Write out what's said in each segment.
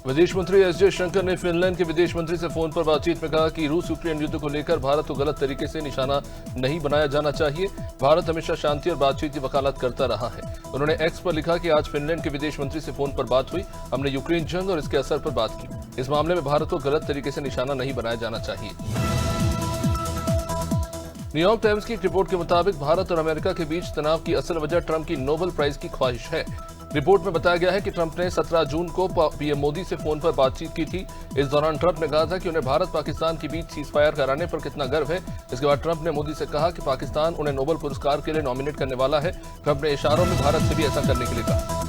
विदेश मंत्री एस जयशंकर ने फिनलैंड के विदेश मंत्री से फोन पर बातचीत में कहा कि रूस यूक्रेन युद्ध को लेकर भारत को गलत तरीके से निशाना नहीं बनाया जाना चाहिए। भारत हमेशा शांति और बातचीत की वकालत करता रहा है। उन्होंने एक्स पर लिखा कि आज फिनलैंड के विदेश मंत्री से फोन पर बात हुई। हमने यूक्रेन जंग और इसके असर पर बात की। इस मामले में भारत को गलत तरीके से निशाना नहीं बनाया जाना चाहिए। न्यूयॉर्क टाइम्स की एक रिपोर्ट के मुताबिक भारत और अमेरिका के बीच तनाव की असल वजह ट्रंप की नोबेल प्राइज की ख्वाहिश है। रिपोर्ट में बताया गया है कि ट्रंप ने 17 जून को पीएम मोदी से फोन पर बातचीत की थी। इस दौरान ट्रंप ने कहा था कि उन्हें भारत पाकिस्तान के बीच सीजफायर कराने पर कितना गर्व है। इसके बाद ट्रंप ने मोदी से कहा कि पाकिस्तान उन्हें नोबेल पुरस्कार के लिए नॉमिनेट करने वाला है। ट्रंप ने इशारों में भारत से भी ऐसा करने के लिए कहा।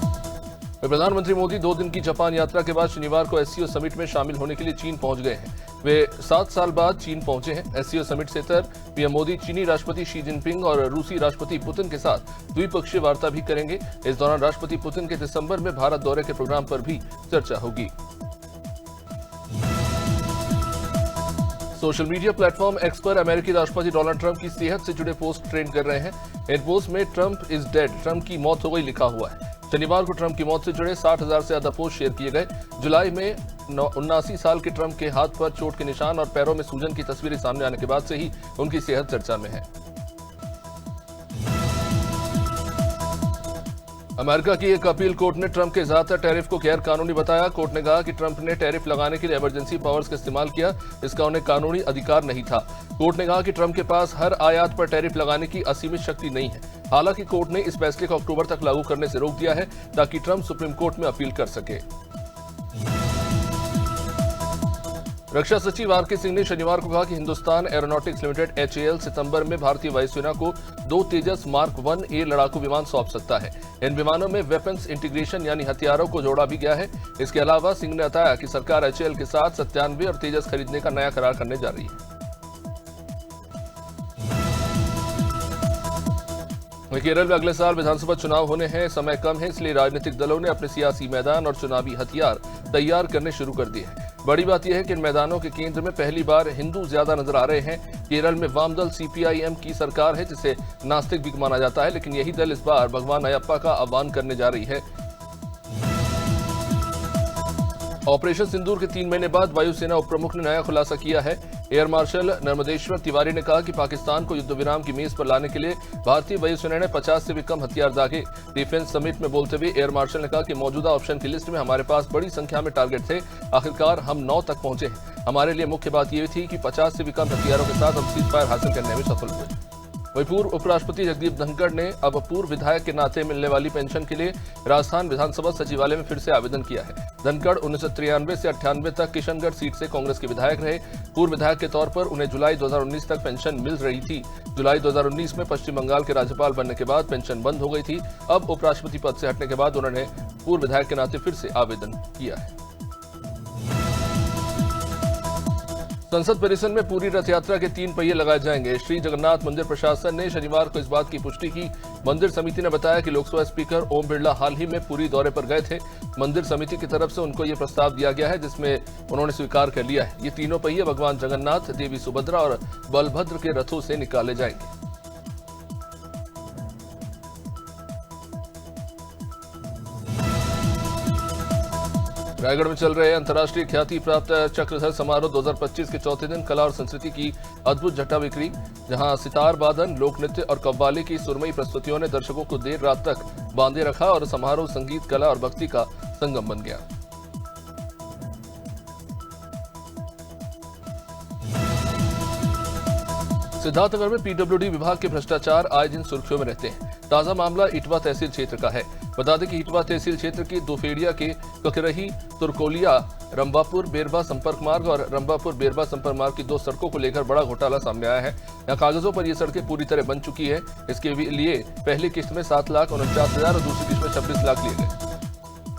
प्रधानमंत्री मोदी 2 दिन की जापान यात्रा के बाद शनिवार को एससीओ समिट में शामिल होने के लिए चीन पहुंच गए हैं। वे 7 साल बाद चीन पहुंचे हैं। एससीओ समिट से तर पीएम मोदी चीनी राष्ट्रपति शी जिनपिंग और रूसी राष्ट्रपति पुतिन के साथ द्विपक्षीय वार्ता भी करेंगे। इस दौरान राष्ट्रपति पुतिन के दिसंबर में भारत दौरे के प्रोग्राम पर भी चर्चा होगी। सोशल मीडिया प्लेटफॉर्म एक्स पर अमेरिकी राष्ट्रपति डोनाल्ड ट्रंप की सेहत से जुड़े पोस्ट ट्रेंड कर रहे हैं। इन पोस्ट में ट्रंप इज डेड, ट्रंप की मौत हो गई लिखा हुआ है। शनिवार को ट्रंप की मौत से जुड़े 60,000 से ज्यादा पोस्ट शेयर किए गए। जुलाई में 79 साल के ट्रंप के हाथ पर चोट के निशान और पैरों में सूजन की तस्वीरें सामने आने के बाद से ही उनकी सेहत चर्चा में है। अमेरिका की एक अपील कोर्ट ने ट्रंप के ज्यादातर टैरिफ को गैर कानूनी बताया। कोर्ट ने कहा कि ट्रंप ने टैरिफ लगाने के लिए इमरजेंसी पावर्स का इस्तेमाल किया। इसका उन्हें कानूनी अधिकार नहीं था। कोर्ट ने कहा कि ट्रंप के पास हर आयात पर टैरिफ लगाने की असीमित शक्ति नहीं है। हालांकि कोर्ट ने इस फैसले को अक्टूबर तक लागू करने से रोक दिया है ताकि ट्रंप सुप्रीम कोर्ट में अपील कर सके। रक्षा सचिव आरके सिंह ने शनिवार को कहा कि हिंदुस्तान एरोनॉटिक्स लिमिटेड HAL सितंबर में भारतीय वायुसेना को 2 तेजस मार्क 1A लड़ाकू विमान सौंप सकता है। इन विमानों में वेपन्स इंटीग्रेशन यानी हथियारों को जोड़ा भी गया है। इसके अलावा सिंह ने बताया कि सरकार HAL के साथ 97 और तेजस खरीदने का नया करार करने जा रही है। केरल में अगले साल विधानसभा चुनाव होने हैं। समय कम है, इसलिए राजनीतिक दलों ने अपने सियासी मैदान और चुनावी हथियार तैयार करने शुरू कर दिए हैं। बड़ी बात यह है कि इन मैदानों के केंद्र में पहली बार हिंदू ज्यादा नजर आ रहे हैं। केरल में वाम दल CPIM की सरकार है, जिसे नास्तिक भी माना जाता है, लेकिन यही दल इस बार भगवान अयप्पा का आह्वान करने जा रही है। ऑपरेशन सिंदूर के 3 महीने बाद वायुसेना उप प्रमुख ने नया खुलासा किया है। एयर मार्शल नर्मदेश्वर तिवारी ने कहा कि पाकिस्तान को युद्ध विराम की मेज पर लाने के लिए भारतीय वायुसेना ने 50 से भी कम हथियार दागे। डिफेंस समिट में बोलते हुए एयर मार्शल ने कहा कि मौजूदा ऑप्शन की लिस्ट में हमारे पास बड़ी संख्या में टारगेट थे। आखिरकार हम 9 तक पहुंचे हैं। हमारे लिए मुख्य बात यह थी कि 50 से भी कम हथियारों के साथ हम सीजफायर हासिल करने में सफल हुए। वहीं पूर्व उपराष्ट्रपति जगदीप धनखड़ ने अब पूर्व विधायक के नाते मिलने वाली पेंशन के लिए राजस्थान विधानसभा सचिवालय में फिर से आवेदन किया है। धनखड़ 1993 से 98 तक किशनगढ़ सीट से कांग्रेस के विधायक रहे। पूर्व विधायक के तौर पर उन्हें जुलाई 2019 तक पेंशन मिल रही थी। जुलाई 2019 में पश्चिम बंगाल के राज्यपाल बनने के बाद पेंशन बंद हो गई थी। अब उपराष्ट्रपति पद से हटने के बाद उन्होंने पूर्व विधायक के नाते फिर से आवेदन किया है। संसद परिसर में पूरी रथ यात्रा के 3 पहिए लगाए जाएंगे। श्री जगन्नाथ मंदिर प्रशासन ने शनिवार को इस बात की पुष्टि की। मंदिर समिति ने बताया कि लोकसभा स्पीकर ओम बिरला हाल ही में पूरी दौरे पर गए थे। मंदिर समिति की तरफ से उनको ये प्रस्ताव दिया गया है, जिसमें उन्होंने स्वीकार कर लिया है। ये तीनों पहिए भगवान जगन्नाथ, देवी सुभद्रा और बलभद्र के रथों से निकाले जाएंगे। रायगढ़ में चल रहे अंतर्राष्ट्रीय ख्याति प्राप्त चक्रधर समारोह 2025 के चौथे दिन कला और संस्कृति की अद्भुत जट्टा बिखरी, जहां सितार वादन, लोक नृत्य और कव्वाली की सुरमई प्रस्तुतियों ने दर्शकों को देर रात तक बांधे रखा और समारोह संगीत, कला और भक्ति का संगम बन गया। सिद्धार्थनगर में PWD विभाग के भ्रष्टाचार आए दिन सुर्खियों में रहते हैं। ताजा मामला इटवा तहसील क्षेत्र का है। बता दें कि इटवा तहसील क्षेत्र के दोफेड़िया के ककरही, तुरकोलिया, रंबापुर बेरबा संपर्क मार्ग और रंबापुर बेरबा संपर्क मार्ग की 2 सड़कों को लेकर बड़ा घोटाला सामने आया है। यहाँ कागजों पर ये सड़कें पूरी तरह बन चुकी है। इसके लिए पहली किस्त में 7,49,000 और दूसरी किस्त में 26 लाख लिए गए।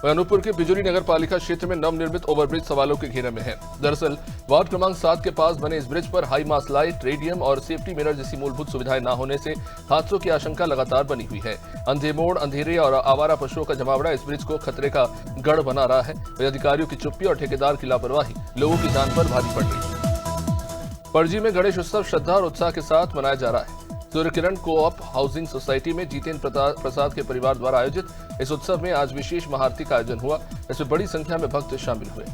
अनूपपुर के बिजोरी नगर पालिका क्षेत्र में नवनिर्मित ओवरब्रिज सवालों के घेरे में है। दरअसल वार्ड क्रमांक 7 के पास बने इस ब्रिज पर हाई मास्ट लाइट, रेडियम और सेफ्टी मिरर जैसी मूलभूत सुविधाएं न होने से हादसों की आशंका लगातार बनी हुई है। अंधे मोड़, अंधेरे और आवारा पशुओं का जमावड़ा इस ब्रिज को खतरे का गढ़ बना रहा है। अधिकारियों की चुप्पी और ठेकेदार की लापरवाही लोगों की जान पर भारी पड़ रही है। पणजी में गणेश उत्सव श्रद्धा और उत्साह के साथ मनाया जा रहा है। Surya Kiran co-op housing society में जितेंद्र प्रसाद के परिवार द्वारा आयोजित इस उत्सव में आज विशेष महाआरती का आयोजन हुआ। इसमें बड़ी संख्या में भक्त शामिल हुए।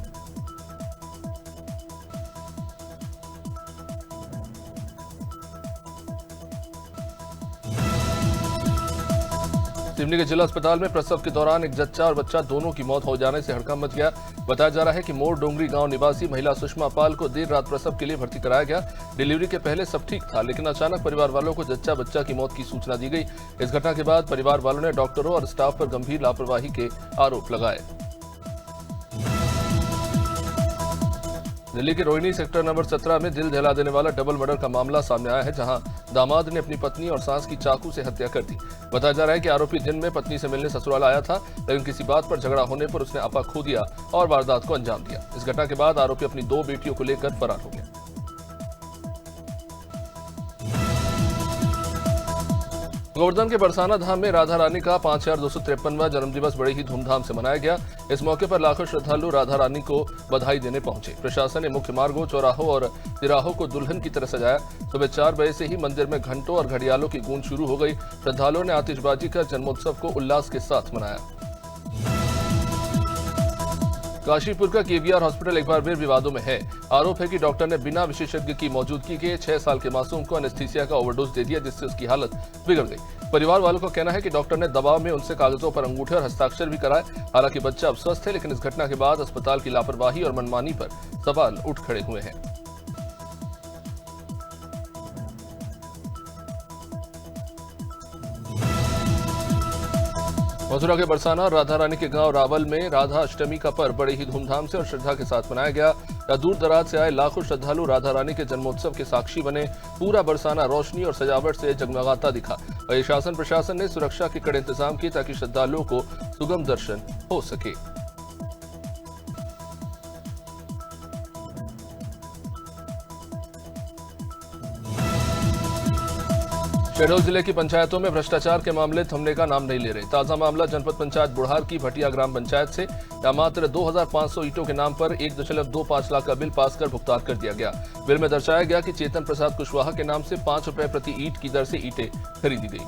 सिवनी के जिला अस्पताल में प्रसव के दौरान एक जच्चा और बच्चा दोनों की मौत हो जाने से हड़कंप मच गया। बताया जा रहा है कि मोर डोंगरी गांव निवासी महिला सुषमा पाल को देर रात प्रसव के लिए भर्ती कराया गया। डिलीवरी के पहले सब ठीक था, लेकिन अचानक परिवार वालों को जच्चा बच्चा की मौत की सूचना दी गई। इस घटना के बाद परिवार वालों ने डॉक्टरों और स्टाफ पर गंभीर लापरवाही के आरोप लगाए। दिल्ली के रोहिणी सेक्टर नंबर 17 में दिल दहला देने वाला डबल मर्डर का मामला सामने आया है, जहां दामाद ने अपनी पत्नी और सास की चाकू से हत्या कर दी। बताया जा रहा है कि आरोपी दिन में पत्नी से मिलने ससुराल आया था, लेकिन किसी बात पर झगड़ा होने पर उसने आपा खो दिया और वारदात को अंजाम दिया। इस घटना के बाद आरोपी अपनी 2 बेटियों को लेकर फरार हो गया। गोवर्धन के बरसाना धाम में राधा रानी का 5253वां जन्मदिवस बड़े ही धूमधाम से मनाया गया। इस मौके पर लाखों श्रद्धालु राधा रानी को बधाई देने पहुंचे। प्रशासन ने मुख्य मार्गों, चौराहों और तिराहों को दुल्हन की तरह सजाया। सुबह 4 बजे से ही मंदिर में घंटों और घड़ियालों की गूंज शुरू हो गई। श्रद्धालुओं ने आतिशबाजी कर जन्मोत्सव को उल्लास के साथ मनाया। काशीपुर का केवीआर हॉस्पिटल एक बार फिर विवादों में है। आरोप है कि डॉक्टर ने बिना विशेषज्ञ की मौजूदगी के 6 साल के मासूम को एनेस्थीसिया का ओवरडोज दे दिया, जिससे उसकी हालत बिगड़ गई। परिवार वालों का कहना है कि डॉक्टर ने दबाव में उनसे कागजों पर अंगूठे और हस्ताक्षर भी कराए। हालांकि बच्चा अब स्वस्थ है, लेकिन इस घटना के बाद अस्पताल की लापरवाही और मनमानी पर सवाल उठ खड़े हुए हैं। मथुरा के बरसाना और राधा रानी के गांव रावल में राधा अष्टमी का पर्व बड़े ही धूमधाम से और श्रद्धा के साथ मनाया गया। दूर दराज से आए लाखों श्रद्धालु राधा रानी के जन्मोत्सव के साक्षी बने। पूरा बरसाना रोशनी और सजावट से जगमगाता दिखा। वहीं शासन प्रशासन ने सुरक्षा के कड़े इंतजाम किए ताकि श्रद्धालुओं को सुगम दर्शन हो सके। शहडोल जिले की पंचायतों में भ्रष्टाचार के मामले थमने का नाम नहीं ले रहे। ताजा मामला जनपद पंचायत बुढ़ार की भटिया ग्राम पंचायत से, जहां मात्र 2500 ईंटों के नाम पर 1.25 लाख का बिल पास कर भुगतान कर दिया गया। बिल में दर्शाया गया कि चेतन प्रसाद कुशवाहा के नाम से 5 रुपए प्रति ईंट की दर से ईंटें खरीदी गई।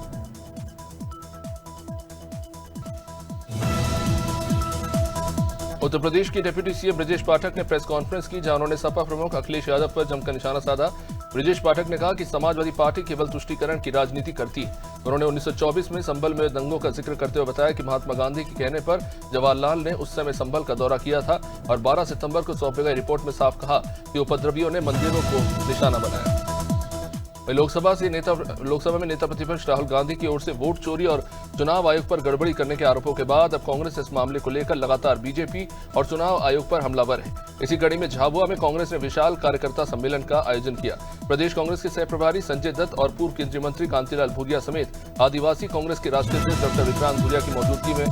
उत्तर प्रदेश की डिप्टी सीएम ब्रजेश पाठक ने प्रेस कॉन्फ्रेंस की, जहां उन्होंने सपा प्रमुख अखिलेश यादव पर जमकर निशाना साधा। ब्रजेश पाठक ने कहा कि समाजवादी पार्टी केवल तुष्टीकरण की राजनीति करती है। उन्होंने 1924 में संभल में दंगों का जिक्र करते हुए बताया कि महात्मा गांधी के कहने पर जवाहरलाल ने उस समय संभल का दौरा किया था और 12 सितंबर को सौंपे गए रिपोर्ट में साफ कहा कि उपद्रवियों ने मंदिरों को निशाना बनाया। लोकसभा में नेता प्रतिपक्ष राहुल गांधी की ओर से वोट चोरी और चुनाव आयोग पर गड़बड़ी करने के आरोपों के बाद अब कांग्रेस इस मामले को लेकर लगातार बीजेपी और चुनाव आयोग पर हमलावर है। इसी कड़ी में झाबुआ में कांग्रेस ने विशाल कार्यकर्ता सम्मेलन का आयोजन किया। प्रदेश कांग्रेस के सह प्रभारी संजय दत्त और पूर्व केंद्रीय मंत्री कांतिलाल भूरिया समेत आदिवासी कांग्रेस के राष्ट्रीय अध्यक्ष डॉक्टर विक्रांत भूरिया की मौजूदगी में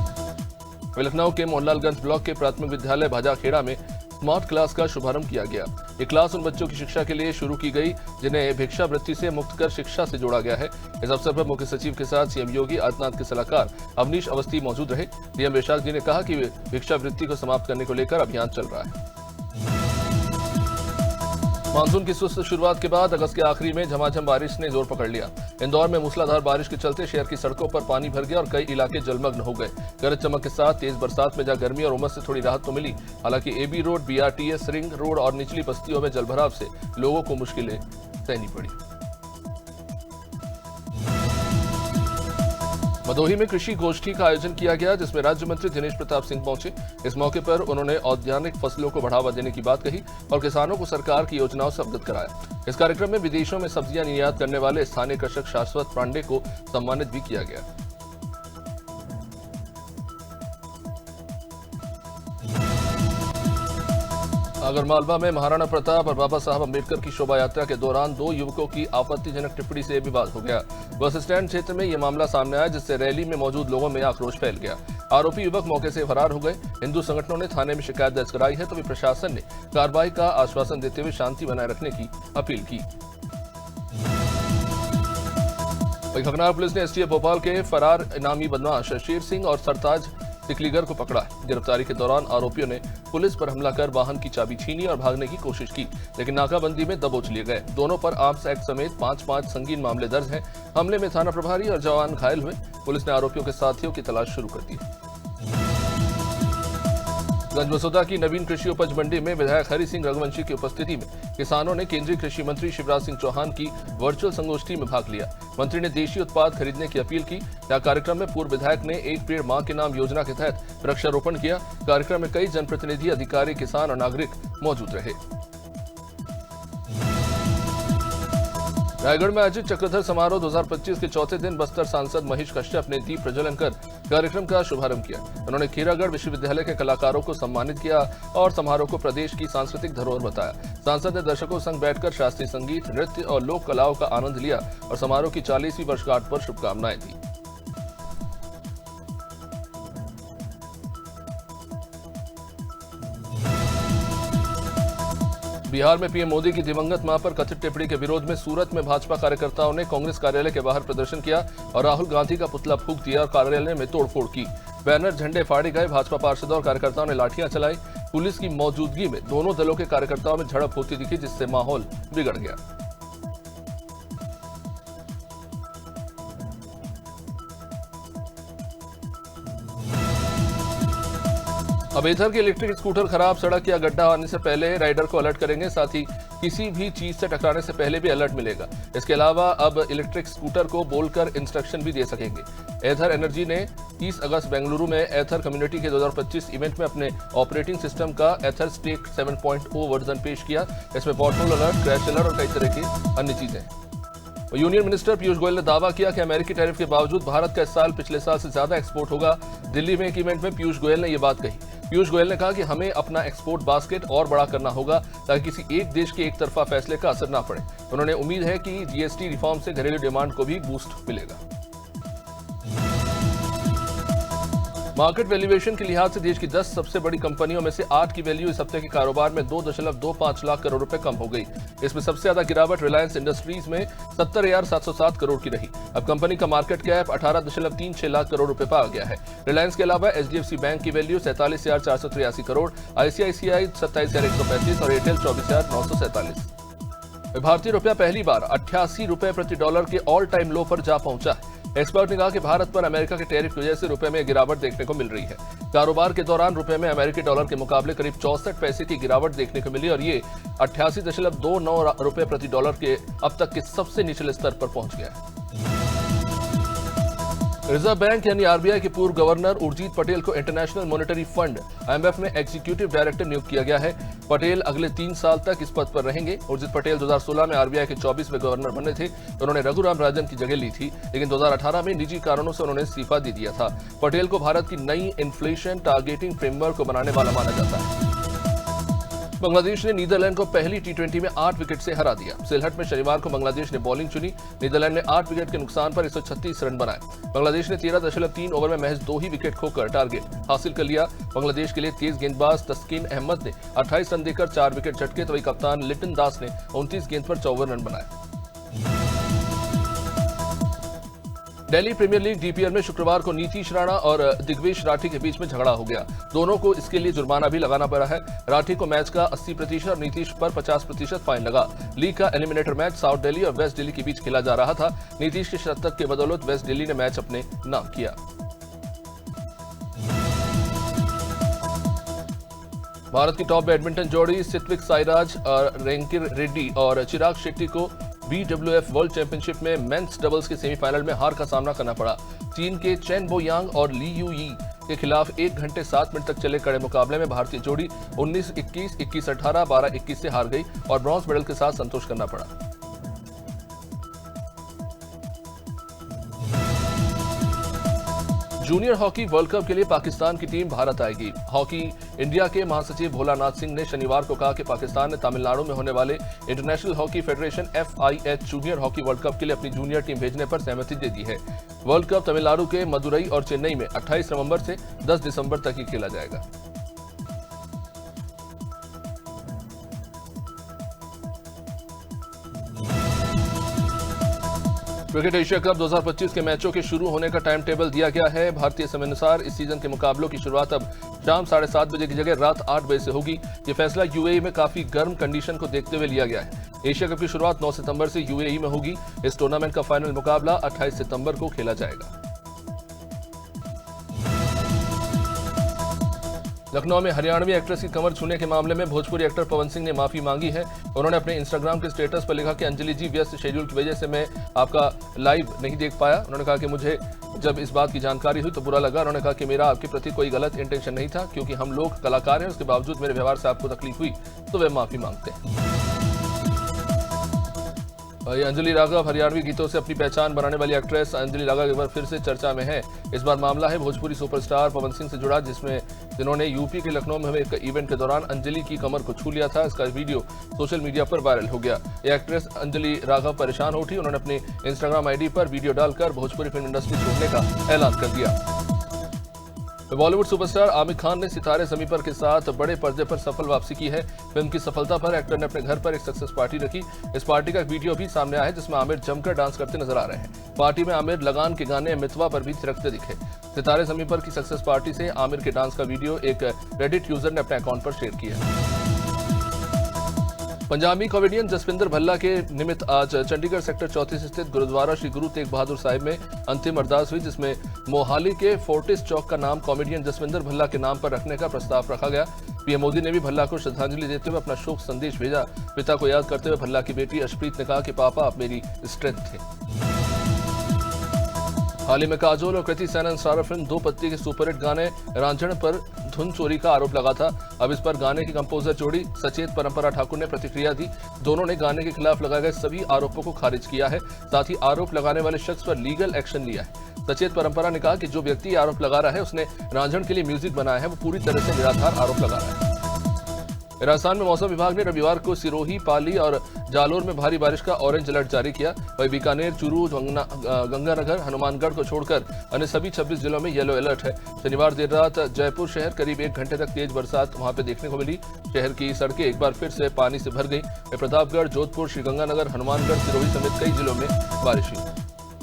लखनऊ के मोहनलालगंज ब्लॉक के प्राथमिक विद्यालय भाजाखेड़ा में स्मार्ट क्लास का शुभारंभ किया गया। ये क्लास उन बच्चों की शिक्षा के लिए शुरू की गई जिन्हें भिक्षावृत्ति से मुक्त कर शिक्षा से जोड़ा गया है। इस अवसर पर मुख्य सचिव के साथ सीएम योगी आदित्यनाथ के सलाहकार अवनीश अवस्थी मौजूद रहे। डीएम वैशाख जी ने कहा कि भिक्षावृत्ति को समाप्त करने को लेकर अभियान चल रहा है। मानसून की सुस्त शुरुआत के बाद अगस्त के आखिरी में झमाझम बारिश ने जोर पकड़ लिया। इंदौर में मूसलाधार बारिश के चलते शहर की सड़कों पर पानी भर गया और कई इलाके जलमग्न हो गए। गरज चमक के साथ तेज बरसात में जहां गर्मी और उमस से थोड़ी राहत तो मिली, हालांकि AB road, BRTS ring road और निचली बस्तियों में जलभराव से लोगों को मुश्किलें सहनी पड़ी। भदोही में कृषि गोष्ठी का आयोजन किया गया, जिसमें राज्य मंत्री दिनेश प्रताप सिंह पहुंचे। इस मौके पर उन्होंने औद्यानिक फसलों को बढ़ावा देने की बात कही और किसानों को सरकार की योजनाओं से अवगत कराया। इस कार्यक्रम में विदेशों में सब्जियां निर्यात करने वाले स्थानीय कृषक शाश्वत पांडे को सम्मानित भी किया गया। आगरमालवा में महाराणा प्रताप और बाबा साहब अम्बेडकर की शोभा यात्रा के दौरान 2 युवकों की आपत्तिजनक टिप्पणी से विवाद हो गया। बस स्टैंड क्षेत्र में यह मामला सामने आया, जिससे रैली में मौजूद लोगों में आक्रोश फैल गया। आरोपी युवक मौके से फरार हो गए। हिंदू संगठनों ने थाने में शिकायत दर्ज कराई है, तो प्रशासन ने कार्रवाई का आश्वासन देते हुए शांति बनाए रखने की अपील की। खगनार पुलिस ने एसटीएफ भोपाल के फरार इनामी बदमाश शेर सिंह और सरताज तिकलीगर को पकड़ा है। गिरफ्तारी के दौरान आरोपियों ने पुलिस पर हमला कर वाहन की चाबी छीनी और भागने की कोशिश की, लेकिन नाकाबंदी में दबोच लिए गए। दोनों पर आर्म्स एक्ट समेत 5 संगीन मामले दर्ज हैं। हमले में थाना प्रभारी और जवान घायल हुए। पुलिस ने आरोपियों के साथियों की तलाश शुरू कर दी। गंजबसौदा की नवीन कृषि उपज मंडी में विधायक हरि सिंह रघुवंशी की उपस्थिति में किसानों ने केंद्रीय कृषि मंत्री शिवराज सिंह चौहान की वर्चुअल संगोष्ठी में भाग लिया। मंत्री ने देशी उत्पाद खरीदने की अपील की। यह कार्यक्रम में पूर्व विधायक ने एक पेड़ मां के नाम योजना के तहत वृक्षारोपण किया। कार्यक्रम में कई जनप्रतिनिधि, अधिकारी, किसान और नागरिक मौजूद रहे। रायगढ़ में आयोजित चक्रधर समारोह 2025 के चौथे दिन बस्तर सांसद महेश कश्यप ने दीप प्रज्वलन कर कार्यक्रम का शुभारंभ किया। उन्होंने खीरागढ़ विश्वविद्यालय के कलाकारों को सम्मानित किया और समारोह को प्रदेश की सांस्कृतिक धरोहर बताया। सांसद ने दर्शकों संग बैठकर शास्त्रीय संगीत, नृत्य और लोक कलाओं का आनंद लिया और समारोह की 40वीं वर्षगांठ पर शुभकामनाएं दी। बिहार में पीएम मोदी की दिवंगत मां पर कथित टिप्पणी के विरोध में सूरत में भाजपा कार्यकर्ताओं ने कांग्रेस कार्यालय के बाहर प्रदर्शन किया और राहुल गांधी का पुतला फूंक दिया और कार्यालय में तोड़फोड़ की। बैनर, झंडे फाड़े गए। भाजपा पार्षदों और कार्यकर्ताओं ने लाठियां चलाई। पुलिस की मौजूदगी में दोनों दलों के कार्यकर्ताओं में झड़प होती दिखी, जिससे माहौल बिगड़ गया। अब एथर के इलेक्ट्रिक स्कूटर खराब सड़क या गड्ढा आने से पहले राइडर को अलर्ट करेंगे। साथ ही किसी भी चीज से टकराने से पहले भी अलर्ट मिलेगा। इसके अलावा अब इलेक्ट्रिक स्कूटर को बोलकर इंस्ट्रक्शन भी दे सकेंगे। एथर एनर्जी ने 30 अगस्त बेंगलुरु में एथर कम्युनिटी के 2025 इवेंट में अपने ऑपरेटिंग सिस्टम का एथर स्टेक 7.0 वर्जन पेश किया। इसमें पॉटहोल अलर्ट, क्रैश अलर्ट और कई तरह की अन्य चीजें। यूनियन मिनिस्टर पीयूष गोयल ने दावा किया कि अमेरिकी टैरिफ के बावजूद भारत का इस साल पिछले साल से ज्यादा एक्सपोर्ट होगा। दिल्ली में एक इवेंट में पीयूष गोयल ने यह बात कही। पीयूष गोयल ने कहा कि हमें अपना एक्सपोर्ट बास्केट और बड़ा करना होगा ताकि किसी एक देश के एक तरफा फैसले का असर न पड़े। उन्होंने उम्मीद है कि जीएसटी रिफॉर्म से घरेलू डिमांड को भी बूस्ट मिलेगा। मार्केट वैल्यूएशन के लिहाज से देश की 10 सबसे बड़ी कंपनियों में से 8 की वैल्यू इस हफ्ते के कारोबार में 2.25 लाख करोड़ रुपए कम हो गई। इसमें सबसे ज्यादा गिरावट रिलायंस इंडस्ट्रीज में 70,707 करोड़ की रही। अब कंपनी का मार्केट कैप 18.36 लाख करोड़ रुपए पर आ गया है। रिलायंस के अलावा एचडीएफसी बैंक की वैल्यू 47,483 करोड़, आईसीआईसीआई 27,135 और एयरटेल 24,947। भारतीय रुपया पहली बार 88 रुपए प्रति डॉलर के ऑल टाइम लो पर जा पहुंचा है। एक्सपर्ट ने कहा कि भारत पर अमेरिका के टैरिफ की वजह से रुपए में गिरावट देखने को मिल रही है। कारोबार के दौरान रुपए में अमेरिकी डॉलर के मुकाबले करीब 64 पैसे की गिरावट देखने को मिली और ये 88.29 रुपए प्रति डॉलर के अब तक के सबसे निचले स्तर पर पहुंच गया है। रिजर्व बैंक यानी आरबीआई के पूर्व गवर्नर उर्जित पटेल को इंटरनेशनल मॉनेटरी फंड आईएमएफ में एग्जीक्यूटिव डायरेक्टर नियुक्त किया गया है। पटेल अगले 3 साल तक इस पद पर रहेंगे। उर्जित पटेल 2016 में आरबीआई के 24वें गवर्नर बने थे। उन्होंने रघुराम राजन की जगह ली थी, लेकिन 2018 में निजी कारणों से उन्होंने इस्तीफा दे दिया था। पटेल को भारत की नई इन्फ्लेशन टारगेटिंग फ्रेमवर्क को बनाने वाला माना जाता है। बांग्लादेश ने नीदरलैंड को पहली टी20 में 8 विकेट से हरा दिया। सिलहट में शनिवार को बांग्लादेश ने बॉलिंग चुनी। नीदरलैंड ने 8 विकेट के नुकसान पर 136 रन बनाए। बांग्लादेश ने 13.3 ओवर में महज 2 ही विकेट खोकर टारगेट हासिल कर लिया। बांग्लादेश के लिए तेज गेंदबाज तस्कीन अहमद ने 28 रन देकर 4 विकेट झटके, तो वही कप्तान लिटन दास ने 29 गेंद पर 54 रन बनाए। दिल्ली प्रीमियर लीग डीपीएल में शुक्रवार को नीतीश राणा और दिग्वेश राठी के बीच में झगड़ा हो गया। दोनों को इसके लिए जुर्माना भी लगाना पड़ा है। राठी को मैच का 80% और नीतीश पर 50% फाइन लगा। लीग का एलिमिनेटर मैच साउथ दिल्ली और वेस्ट दिल्ली के बीच खेला जा रहा था। नीतीश के शतक के बदौलत वेस्ट दिल्ली ने मैच अपने नाम किया। भारत की टॉप बैडमिंटन जोड़ी सित्विक साईराज और रेंकिर रेड्डी और चिराग शेट्टी को बीडब्ल्यूएफ वर्ल्ड चैंपियनशिप में मेंस डबल्स के सेमीफाइनल में हार का सामना करना पड़ा। चीन के चेन बो यांग और ली यू यी के खिलाफ 1 घंटे 7 मिनट तक चले कड़े मुकाबले में भारतीय जोड़ी 19-21, 21-18, 12-21 से हार गई और ब्रॉन्ज मेडल के साथ संतोष करना पड़ा। जूनियर हॉकी वर्ल्ड कप के लिए पाकिस्तान की टीम भारत आएगी। हॉकी इंडिया के महासचिव भोलानाथ सिंह ने शनिवार को कहा कि पाकिस्तान ने तमिलनाडु में होने वाले international hockey federation FIH junior hockey world cup के लिए अपनी जूनियर टीम भेजने पर सहमति दे दी है। वर्ल्ड कप तमिलनाडु के मदुरई और चेन्नई में 28 नवंबर से 10 दिसंबर तक ही खेला जाएगा। क्रिकेट एशिया कप 2025 के मैचों के शुरू होने का टाइम टेबल दिया गया है। भारतीय समयानुसार इस सीजन के मुकाबलों की शुरुआत अब शाम 7:30 बजे की जगह रात 8 बजे से होगी। ये फैसला यूएई में काफी गर्म कंडीशन को देखते हुए लिया गया है। एशिया कप की शुरुआत 9 सितंबर से यूएई में होगी। इस टूर्नामेंट का फाइनल मुकाबला 28 सितंबर को खेला जाएगा। लखनऊ में हरियाणवी एक्ट्रेस की कमर छूने के मामले में भोजपुरी एक्टर पवन सिंह ने माफी मांगी है। उन्होंने अपने इंस्टाग्राम के स्टेटस पर लिखा कि अंजलि जी, व्यस्त शेड्यूल की वजह से मैं आपका लाइव नहीं देख पाया। उन्होंने कहा कि मुझे जब इस बात की जानकारी हुई तो बुरा लगा। उन्होंने कहा कि मेरा आपके प्रति कोई गलत इंटेंशन नहीं था, क्योंकि हम लोग कलाकार हैं। उसके बावजूद मेरे व्यवहार से आपको तकलीफ हुई तो वे माफी मांगते हैं। अंजलि राघव हरियाणवी गीतों से अपनी पहचान बनाने वाली एक्ट्रेस अंजलि राघव एक बार फिर से चर्चा में है। इस बार मामला है भोजपुरी सुपरस्टार पवन सिंह से जुड़ा, जिन्होंने यूपी के लखनऊ में हुए एक इवेंट के दौरान अंजलि की कमर को छू लिया था। इसका वीडियो सोशल मीडिया पर वायरल हो गया। ये एक्ट्रेस अंजलि राघव परेशान हो उठी। उन्होंने अपनी इंस्टाग्राम आईडी पर वीडियो डालकर भोजपुरी फिल्म इंडस्ट्री छोड़ने का ऐलान कर दिया। बॉलीवुड सुपरस्टार आमिर खान ने सितारे ज़मीं पर के साथ बड़े पर्दे पर सफल वापसी की है। फिल्म की सफलता पर एक्टर ने अपने घर पर एक सक्सेस पार्टी रखी। इस पार्टी का एक वीडियो भी सामने आया है, जिसमें आमिर जमकर डांस करते नजर आ रहे हैं। पार्टी में आमिर लगान के गाने मितवा पर भी थिरकते दिखे। सितारे ज़मीं पर की सक्सेस पार्टी से आमिर के डांस का वीडियो एक रेडिट यूजर ने अपने अकाउंट पर शेयर किया। पंजाबी कॉमेडियन जसविंदर भल्ला के निमित्त आज चंडीगढ़ सेक्टर 34 स्थित गुरुद्वारा श्री गुरु तेग बहादुर साहिब में अंतिम अरदास हुई, जिसमें मोहाली के फोर्टिस चौक का नाम कॉमेडियन जसविंदर भल्ला के नाम पर रखने का प्रस्ताव रखा गया। पीएम मोदी ने भी भल्ला को श्रद्धांजलि देते हुए अपना शोक संदेश भेजा। पिता को याद करते हुए भल्ला की बेटी अशप्रीत ने कहा कि पापा आप मेरी स्ट्रेंथ थे। हाल ही में काजोल और कृति सेनन स्टारर फिल्म दो पत्ती के सुपरहिट गाने रांझण पर धुन चोरी का आरोप लगा था। अब इस पर गाने की कंपोजर जोड़ी सचेत परंपरा ठाकुर ने प्रतिक्रिया दी। दोनों ने गाने के खिलाफ लगाए गए सभी आरोपों को खारिज किया है। साथ ही आरोप लगाने वाले शख्स पर लीगल एक्शन लिया है। सचेत परंपरा ने कहा कि जो व्यक्ति आरोप लगा रहा है उसने रांझण के लिए म्यूजिक बनाया है, वो पूरी तरह से निराधार आरोप लगा रहा है। राजस्थान में मौसम विभाग ने रविवार को सिरोही, पाली और जालोर में भारी बारिश का ऑरेंज अलर्ट जारी किया। वहीं बीकानेर, चूरू, गंगानगर, हनुमानगढ़ को छोड़कर अन्य सभी 26 जिलों में येलो अलर्ट है। शनिवार देर रात जयपुर शहर करीब 1 घंटे तक तेज बरसात वहां पे देखने को मिली। शहर की सड़कें एक बार फिर से पानी से भर गई। प्रतापगढ़, जोधपुर, श्रीगंगानगर, हनुमानगढ़, सिरोही समेत कई जिलों में बारिश हुई।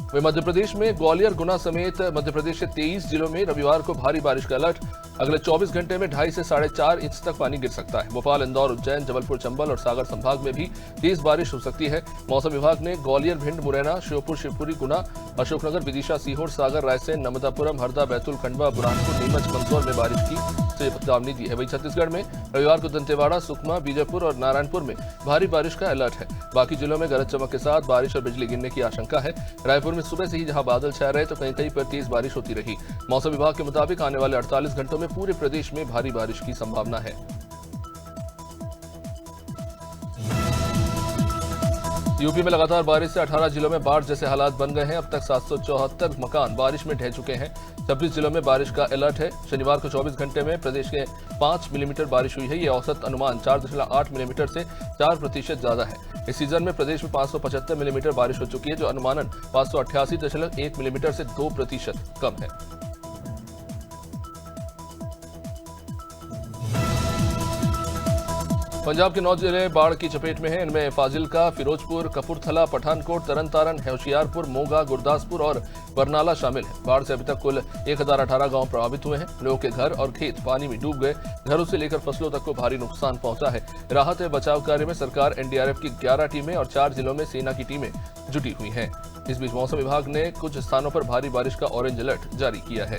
वहीं मध्य प्रदेश में ग्वालियर, गुना समेत मध्य प्रदेश के 23 जिलों में रविवार को भारी बारिश का अलर्ट। अगले 24 घंटे में 2.5 से 4.5 इंच तक पानी गिर सकता है। भोपाल, इंदौर, उज्जैन, जबलपुर, चंबल और सागर संभाग में भी तेज बारिश हो सकती है। मौसम विभाग ने ग्वालियर, भिंड, मुरैना, श्योपुर, शिवपुरी, गुना, अशोकनगर, विदिशा, सीहोर, सागर, रायसेन, नर्मदापुरम, हरदा, बैतूल, खंडवा, बुरहानपुर, नीमच, मंदसौर में बारिश की चेतावनी दी है। वहीं छत्तीसगढ़ में रविवार को दंतेवाड़ा, सुकमा, बीजापुर और नारायणपुर में भारी बारिश का अलर्ट है। बाकी जिलों में गरज चमक के साथ बारिश और बिजली गिरने की आशंका है। रायपुर में सुबह से ही जहां बादल छाए रहे तो कहीं कहीं पर तेज बारिश होती रही। मौसम विभाग के मुताबिक आने वाले 48 घंटों में पूरे प्रदेश में भारी बारिश की संभावना है। यूपी में लगातार बारिश से 18 जिलों में बाढ़ जैसे हालात बन गए हैं। अब तक 774 मकान बारिश में ढह चुके हैं। 26 जिलों में बारिश का अलर्ट है। शनिवार को 24 घंटे में प्रदेश के 5 मिलीमीटर बारिश हुई है। ये औसत अनुमान 4.8 मिलीमीटर से 4% ज्यादा है। इस सीजन में प्रदेश में 575 मिलीमीटर बारिश हो चुकी है, जो अनुमानन 588.1 मिलीमीटर से 2% कम है। पंजाब के 9 जिले बाढ़ की चपेट में हैं। इनमें फाजिलका, फिरोजपुर, कपूरथला, पठानकोट, तरनतारन, होशियारपुर, मोगा, गुरदासपुर और बरनाला शामिल है। बाढ़ से अभी तक कुल 1018 गांव प्रभावित हुए हैं। लोगों के घर और खेत पानी में डूब गए। घरों से लेकर फसलों तक को भारी नुकसान पहुंचा है। राहत व बचाव कार्य में सरकार, एनडीआरएफ की 11 टीमें और 4 जिलों में सेना की टीमें जुटी हुई हैं। इस बीच मौसम विभाग ने कुछ स्थानों पर भारी बारिश का ऑरेंज अलर्ट जारी किया है।